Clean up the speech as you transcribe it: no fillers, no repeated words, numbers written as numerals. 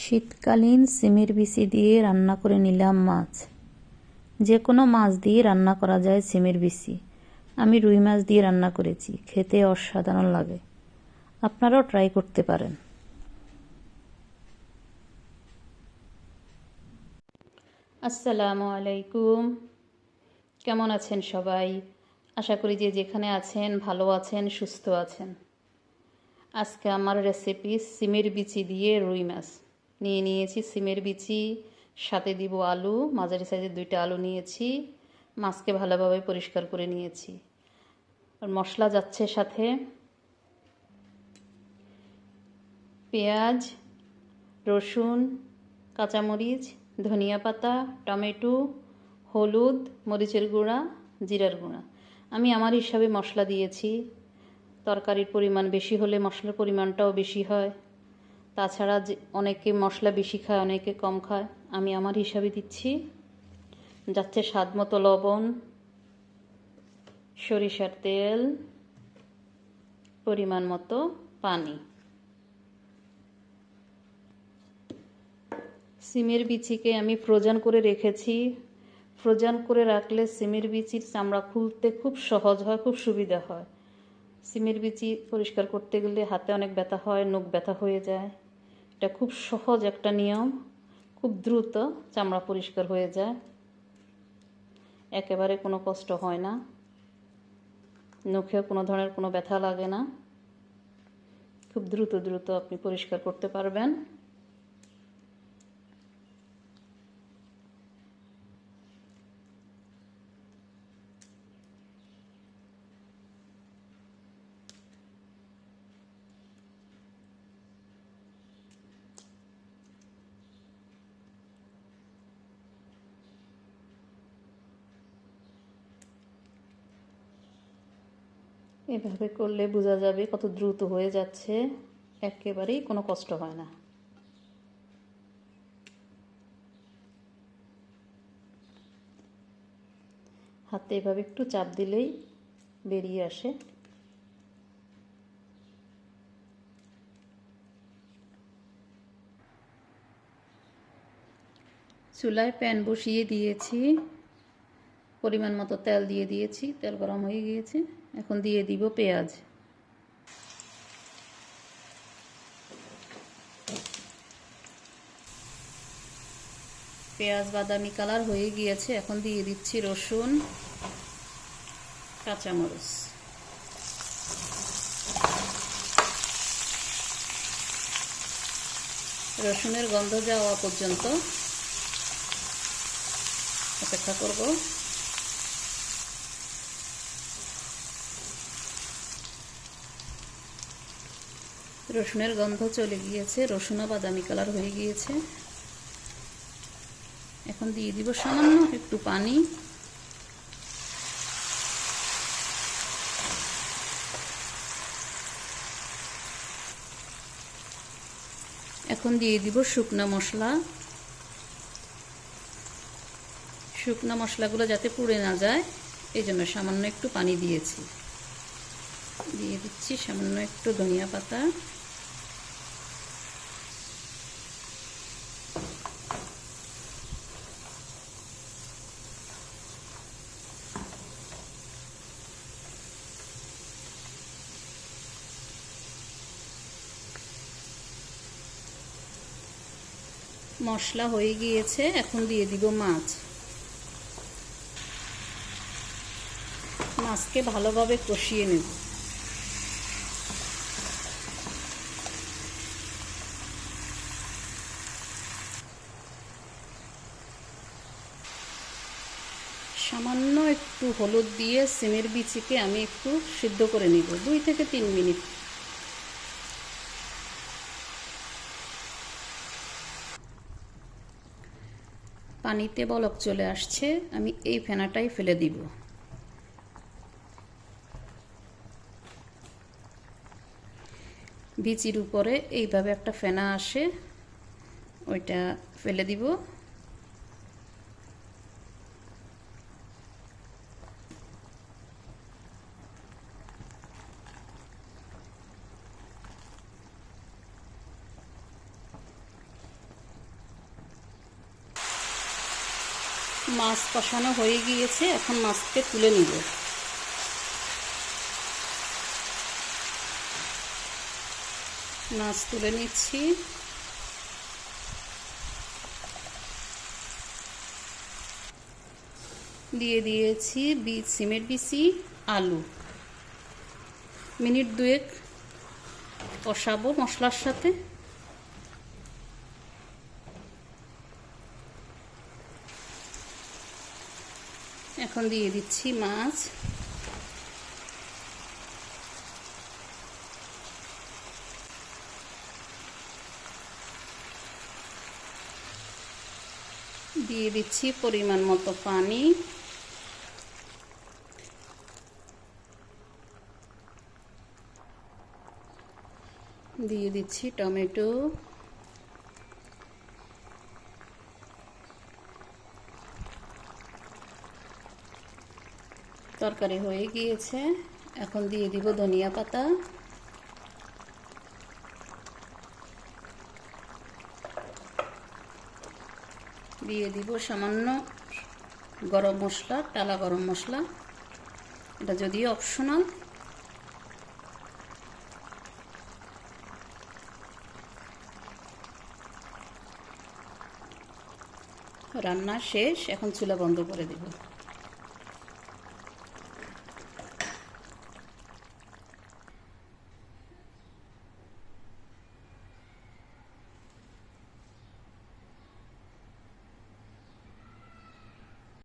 শীতকালীন সিমের বিচি দিয়ে রান্না করে নিলাম মাছ। যে কোনো মাছ দিয়ে রান্না করা যায় সিমের বিচি। আমি রুই মাছ দিয়ে রান্না করেছি, খেতে অসাধারণ লাগে। আপনারাও ট্রাই করতে পারেন। আসসালামু আলাইকুম, কেমন আছেন সবাই? আশা করি যে যেখানে আছেন ভালো আছেন, সুস্থ আছেন। আজকে আমার রেসিপি সিমের বিচি দিয়ে রুই মাছ। নিয়েছি সিমের বিচি, সাথে দিব আলু, মাঝারি সাইজের 2টা আলু নিয়েছি। মাছকে ভালোভাবে পরিষ্কার করে নিয়েছি। আর মশলা যাচ্ছে সাথে পেঁয়াজ, রসুন, কাঁচামরিচ, ধনিয়া পাতা, টমেটো, হলুদ, মরিচের গুঁড়া, জিরার গুঁড়া। আমি আমার হিসাবে মশলা দিয়েছি। তরকারির পরিমাণ বেশি হলে মশলার পরিমাণটাও বেশি হয়। তাছাড়া যে অনেকে মশলা বেশি খায়, অনেকে কম খায়। আমি আমার হিসাবে দিচ্ছি। যাচ্ছে স্বাদ মতো লবণ, সরিষার তেল, পরিমাণ মতো পানি। সিমের বিচিকে আমি ফ্রোজেন করে রেখেছি। ফ্রোজেন করে রাখলে সিমের বিচির চামড়া খুলতে খুব সহজ হয়, খুব সুবিধা হয়। সিমের বিচি পরিষ্কার করতে গেলে হাতে অনেক ব্যথা হয়, নখ ব্যথা হয়ে যায়। এটা খুব সহজ একটা নিয়ম, খুব দ্রুত চামড়া পরিষ্কার হয়ে যায়, একেবারে কোনো কষ্ট হয় না, নখে কোনো ধরনের কোনো ব্যথা লাগে না। খুব দ্রুত আপনি পরিষ্কার করতে পারবেন। এভাবে করলে বোঝা যাবে কত দ্রুত হয়ে যাচ্ছে, একেবারেই কোনো কষ্ট হয় না। হাতে এভাবে একটু চাপ দিলেই বেরিয়ে আসে। চুলায় প্যান বসিয়ে দিয়েছি, পরিমাণ মতো তেল দিয়ে দিয়েছি। তেল গরম হয়ে গিয়েছে, এখন দিয়ে দিব পেঁয়াজ। পেঁয়াজ বাদামি কালার হয়ে গিয়েছে, এখন দিয়ে দিচ্ছি রসুন, কাঁচামরিচ। রসুনের গন্ধ যাওয়া পর্যন্ত অপেক্ষা করব। রসুনের গন্ধ চলে গিয়েছে, রসুনও বাদামি কালার হয়ে গিয়েছে। এখন দিয়ে দিব সামান্য একটু পানি। এখন দিয়ে দিব শুকনা মশলা। শুকনা মশলাগুলো যাতে পুড়ে না যায় এই জন্য সামান্য একটু পানি দিয়েছি। দিয়ে দিচ্ছি সামান্য একটু ধনিয়া পাতা, মশলা হয়ে গিয়েছে। এখন দিয়ে দিব মাছ। মাছকে ভালোভাবে কষিয়ে নেব। সামান্য একটু হলুদ দিয়ে সিমের বিচিকে আমি একটু সিদ্ধ করে নিব, 2 থেকে 3 মিনিট। পানিতে বলক চলে আসছে, আমি এই ফেনাটাই ফেলে দিব। বিচির উপরে এইভাবে একটা ফেনা আসে, ওইটা ফেলে দিব। মাছ কষানো হয়ে গিয়েছে, এখন মাছকে তুলে নিব। মাছ তুলে নিচ্ছি। দিয়ে দিয়েছি সিমের বিচি, আলু। মিনিট 2 কষাবো মশলার সাথে। এখন দিয়ে দিচ্ছি মাছ। দিয়ে দিচ্ছি পরিমাণ মতো পানি। দিয়ে দিচ্ছি টমেটো। তরকারি হয়ে গিয়েছে, এখন দিয়ে দিব ধনিয়া পাতা। দিয়ে দিব সামান্য গরম মশলা, টালা গরম মশলা, এটা যদিও অপশনাল। রান্না শেষ, এখন চুলা বন্ধ করে দেব।